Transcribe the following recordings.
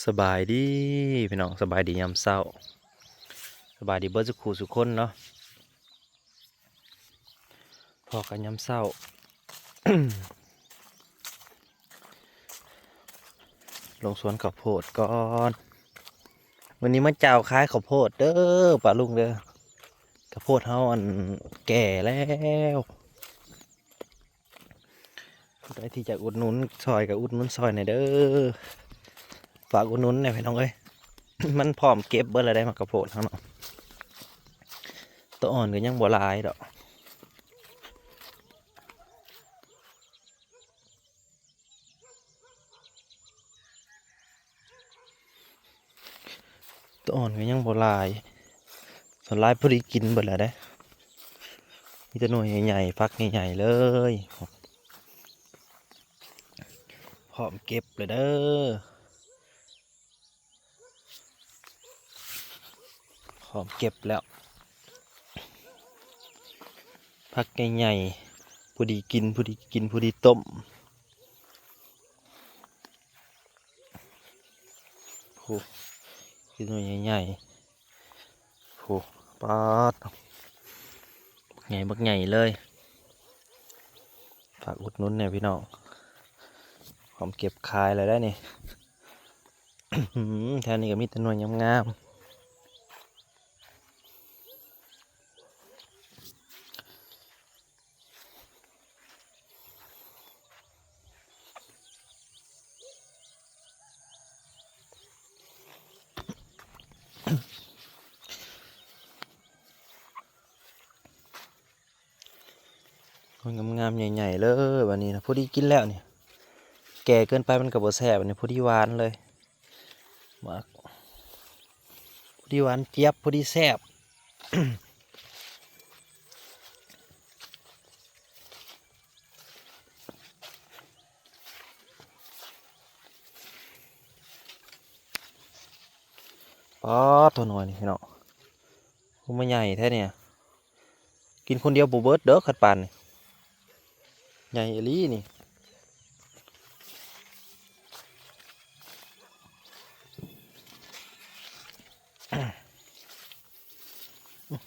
สบายดีพี่น้องสบายดียามเช้าสบายดีเบิร์สุขูสุขคนเนาะพอกันยามเช้า ลงสวนข้าวโพดก่อนวันนี้มาเจ้าคล้ายข้าวโพดเด้อป้าลุงเด้อข้าวโพดเฮาอันแก่แล้วได้ที่จะอุดหนุนซอยกับอุดหนุนซอยหน่อยเด้อฝากอุดหนุนหน่อยพี่น้องเอ้ย มันพร้อมเก็บเบิดแล้วได้มาข้าวโพดเฮาเนาะตัวอ่อนก็ยังบ่หลายดอกตัวอ่อนก็ยังบ่หลายส่วนหลายพอดีกินเบิดแล้วได้มีแต่หน่วยใหญ่ๆฟักใหญ่ๆเลยพร้อมเก็บเลยเด้อพร้อมเก็บแล้วฟักใหญ่ๆพอดีกินพอดีกินพอดีต้มโอ้กินหน่วยใหญ่ๆโอ้ปาดใหญ่บักใหญ่เลยฝากอุดหนุนเนี่ยพี่น้องพร้อมเก็บขายเลยได้นี่ แถวนี้ก็มีแต่หน่วยงามๆหน่วยงามๆใหญ่ๆเลยวันนี้นะพอดีกินแล้วเนี่ยแก่เกินไปมันกับบ่แซ่บวันนี้พอดีหวานเลยมากพอดีหวานเจี๊ยบพอดีแซ่บ ป๊อดตัวหน่อยนี่พี่น้องมันใหญ่แท้เนี่ยกินคนเดียวบ่เบิดเด้อขัดปานนี่ใหญ่อีหลีนี่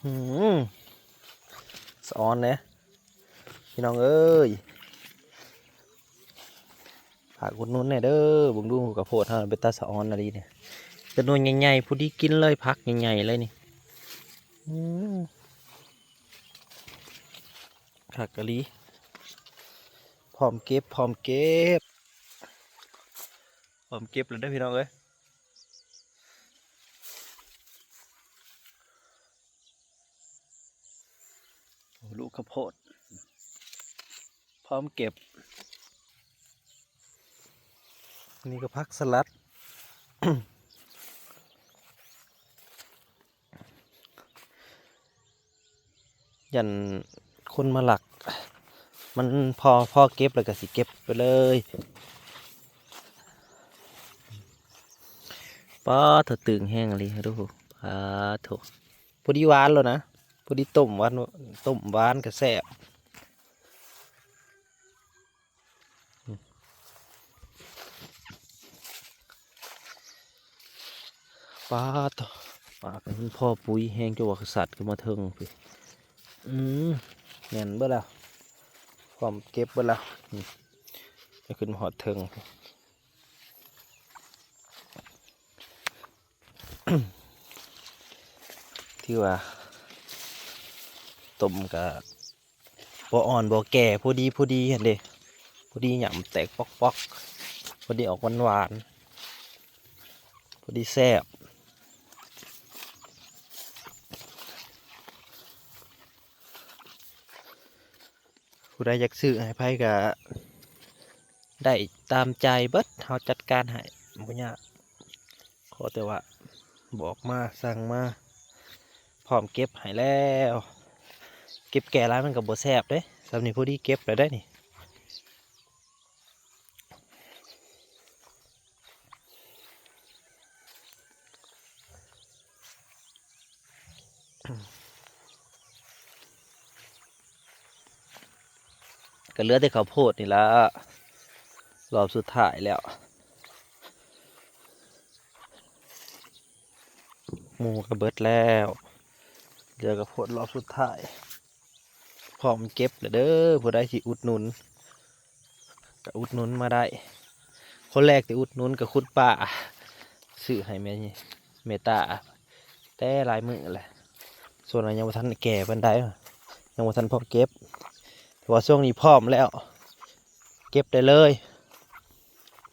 หืมสะออนเนี่ยพี่น้องเอ้ยฝากอุดหนุนหน่อยเด้อเบิ่งดูกับโพดเฮาเป็นตาสะออนอะไรเนี่ยเป็นหน่วยใหญ่ๆผู้ดีกินเลยพักใหญ่ๆเลยนี่อืมผักกะหรี่พร้อมเก็บพร้อมเก็บพร้อมเก็บเลยเด้อพี่น้องเอ้ยลูกข้าวโพดพร้อมเก็บนี่ก็ผักสลัด ยันคนมาหลักมันพอเก็บแล้วก็สิเก็บไปเลยป้าเถอะตึงแห้งอะไรดูป้าโถพอดีหวานแล้วนะพอดีต้มหวานต้มหวานกับแซ่บป้าโถป้าเป็นพ่อปุ๋ยแห้งจังหวะสัตว์ก็มาเทิงพี่อืมเงี้ยเบิ่แล้วความเก็บเบิ่แล้วจะขึ้นหอดเทิงที่ว่าต้มกับบ่อ่อนบ่แก่พอดีเห็นเลยพอดีหยำแตกปอกพอดีออกหวานพอดีแซ่บผู้ใดอยากซื้อให้ไผก็ได้ตามใจเบิดเฮาจัดการให้บ่ยากขอแต่ว่าบอกมาสั่งมาพร้อมเก็บให้แล้วเก็บแก่ร้ายมันกับบ่แซ่บเด้สำนี้พอดีเก็บแล้วได้นี่ก็เหลือแต่ข้าวโพดนี่ละรอบสุดท้ายแล้ว หมูก็เบิดแล้วเหลือกับผลรอบสุดท้ายพร้อมเก็บแล้วเด้อผู้ใดที่อุดหนุนก็อุดหนุนมาได้คนแรกที่อุดหนุนกับคุณป้าซื้อให้แม่ตาแต่หลายมื้อแหละส่วนอันยังบ่ทันแก่ปานใดยังบ่ทันพอเก็บแต่ว่าช่วงนี้พร้อมแล้วเก็บได้เลย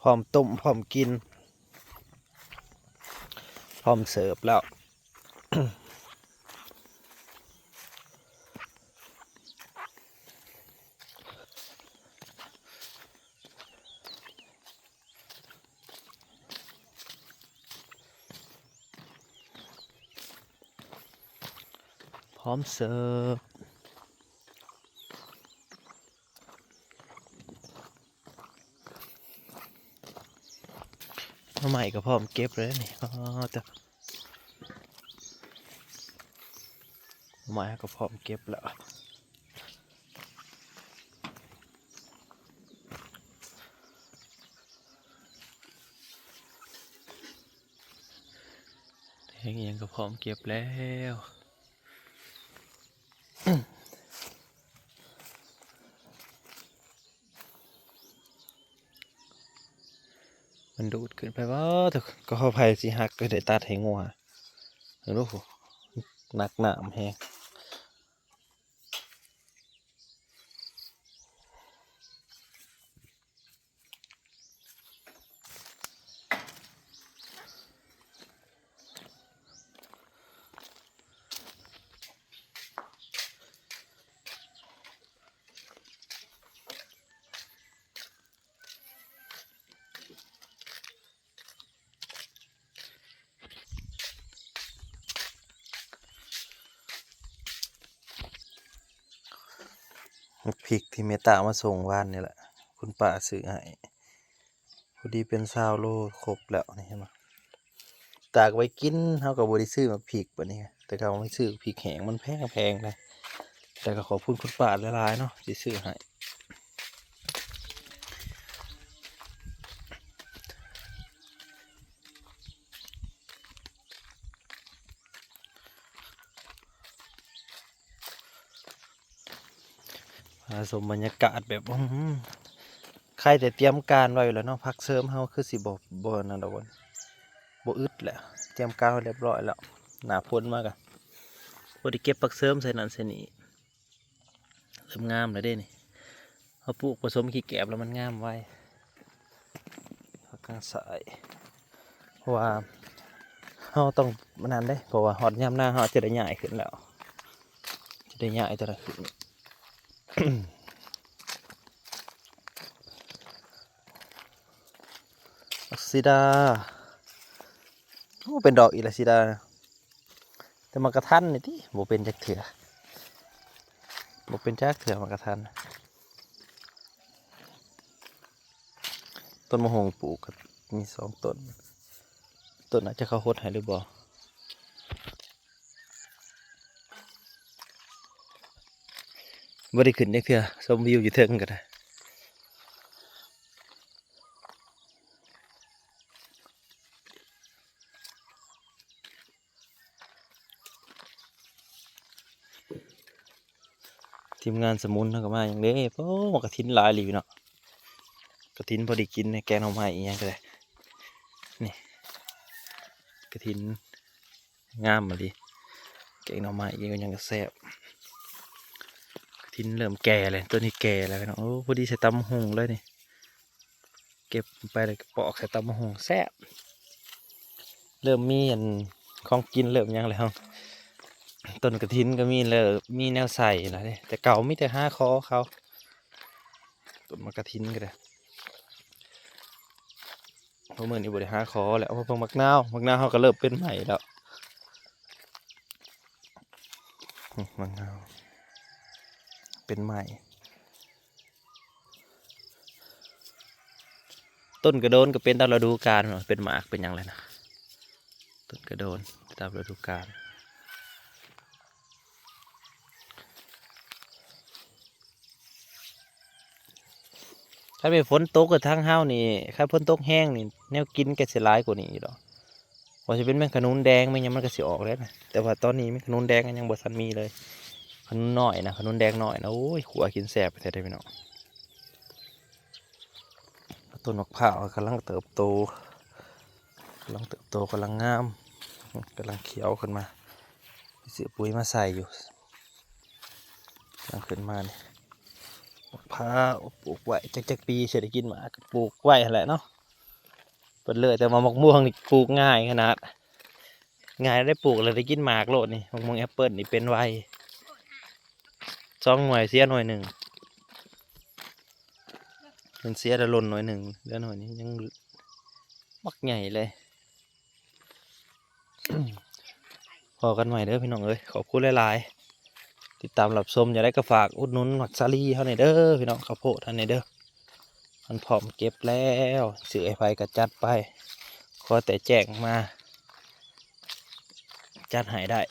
พร้อมต้มพร้อมกินพร้อมเสิร์ฟแล้ว พร้อมเสิร์ฟมาใหม่ก็พร้อมเก็บเลยนี่อ๋อแต่มาใหม่ก็พร้อมเก็บแล้วเฮงยังก็พร้อมเก็บแล้วมันดูดขึ้นไปว่าแต่ก็เข้าไปสิหักก็ได้ตัดให้งัวเห็นลูกหนักหนามแฮงพริกที่เมตตามาส่งวานนี่แหละคุณป้าซื้อให้พอดีเป็น20 โลครบแล้วนี่เห็นไหมตากไว้กินเท่ากับบริซื้อมาพริกปะนี่แต่เขาไม่ซื้อพริกแห้งมันแพงเลยแต่ก็ขอบคุณคุณป้าหลายๆเนาะที่ซื้อให้ผสมบรรยากาศแบบใครแต่เตรียมการไว้แล้วเนาะพักเสริมเฮาคือสิบ่นั่นดอกบ่อึดแหละเตรียมการไว้เรียบร้อยแล้วหน้าฝนมากอะพอได้เก็บพักเสริมใส่นั่นใส่นี่เริ่มงามแล้วเด้นี่เขาปลูกผสมขี้แกบแล้วมันงามไว้พักกลางสายเพราะว่าเราต้องมันนั้นได้เพราะว่าฮอดยามหน้าเราจะได้ใหญ่ขึ้นแล้วจะได้ใหญ่จะได้ขึ้น อักซิดาโอ้เป็นดอกอีลักซิดานะแต่มากระทันนี่ที่บ่เป็นจักเถื่อบ่เป็นจักเถื่อมากระทันต้นมะฮงปลูกก็มี2 ต้นต้นอาจจะเขาหดให้หรือบ่บ่ได้ขึ้นจักเถื่อชมวิวอยู่เทิงก็ได้ทีมงานสมุนเขาก็มาอย่างเด้โอ้กระถินหลายหลีเนาะกระถินพอดีกินในแกงหน่อไม้อีหยังก็ได้นี่กระถินงามมาดิแกงหน่อไม้อีกยังก็แซ่บกระถินเริ่มแก่เลยตัวนี้แก่แล้วเนาะโอ้พอดีใส่ตำบักหุ่งเลยนี่เก็บไปเลยก็ปอกใส่ตำบักหุ่งแซ่บเริ่มมีอันของกินเริ่มยังแล้วต้นกระถินก็มีเลยมีแนวใส่แล้วเนี่ยแต่เก่ามีแต่ห้าคอเขาต้นมะกระถินก็ได้เพราะเมื่อนี้บริหาคอแล้วเพราะมักนาวเขาก็เริ่มเป็นใหม่แล้วมะนาวเป็นใหม่ต้นกระโดนก็เป็นตามฤดูกาลเป็นหมากเป็นอย่างไรนะต้นกระโดนตามฤดูกาลถ้าเป็นฝนตกกับทางเฮานี่ถ้าฝนตกแห้งนี่แนวกินก็สิหลายกว่านี้อยู่ดอก ว่าจะเป็นแมงขนุนแดงไม่ยังมันก็สิออกแล้วนะแต่ว่าตอนนี้แมงขนุนแดงก็ยังบ่ทันมีเลยขนุนน้อยนะขนุนแดงน้อยนะโอ้ยขัวกินแซ่บไปแท้ได้พี่น้องต้นมะพร้าวกำลังเติบโตกำลังเติบโตกำลังงามกำลังเขียวขึ้นมาเสียปุ๋ยมาใส่อยู่กำลังขึ้นมาเนี่ยมะพร้าวปลูกไว้จักปีเศรษฐกินหมาก็ปลูกไว้หั่นแหละเนาะเปิดเลยแต่มะม่วงนี่ปลูกง่ายขนาดง่ายได้ปลูกเลยได้กินหมากโลดนี่มะม่วงแอปเปิลนี่เป็นไว2 หน่วยเสียหน่วยหนึ่งมันเสียแต่หล่นหน่วยหนึ่งเหลือหน่วยนี้ยังมักใหญ่เลย พอกันใหม่เด้อพี่น้องเอ้ยขอบคุณหลายๆติดตามรับชมอย่าได้ก็ฝากอุดหนุนหมักซาลีเท่าไหร่เด้อพี่น้องข้าวโพดเท่าไหร่เด้อมันพร้อมเก็บแล้วสื่อไอ้ไฟก็จัดไปขอแต่แจ้งมาจัดให้ได้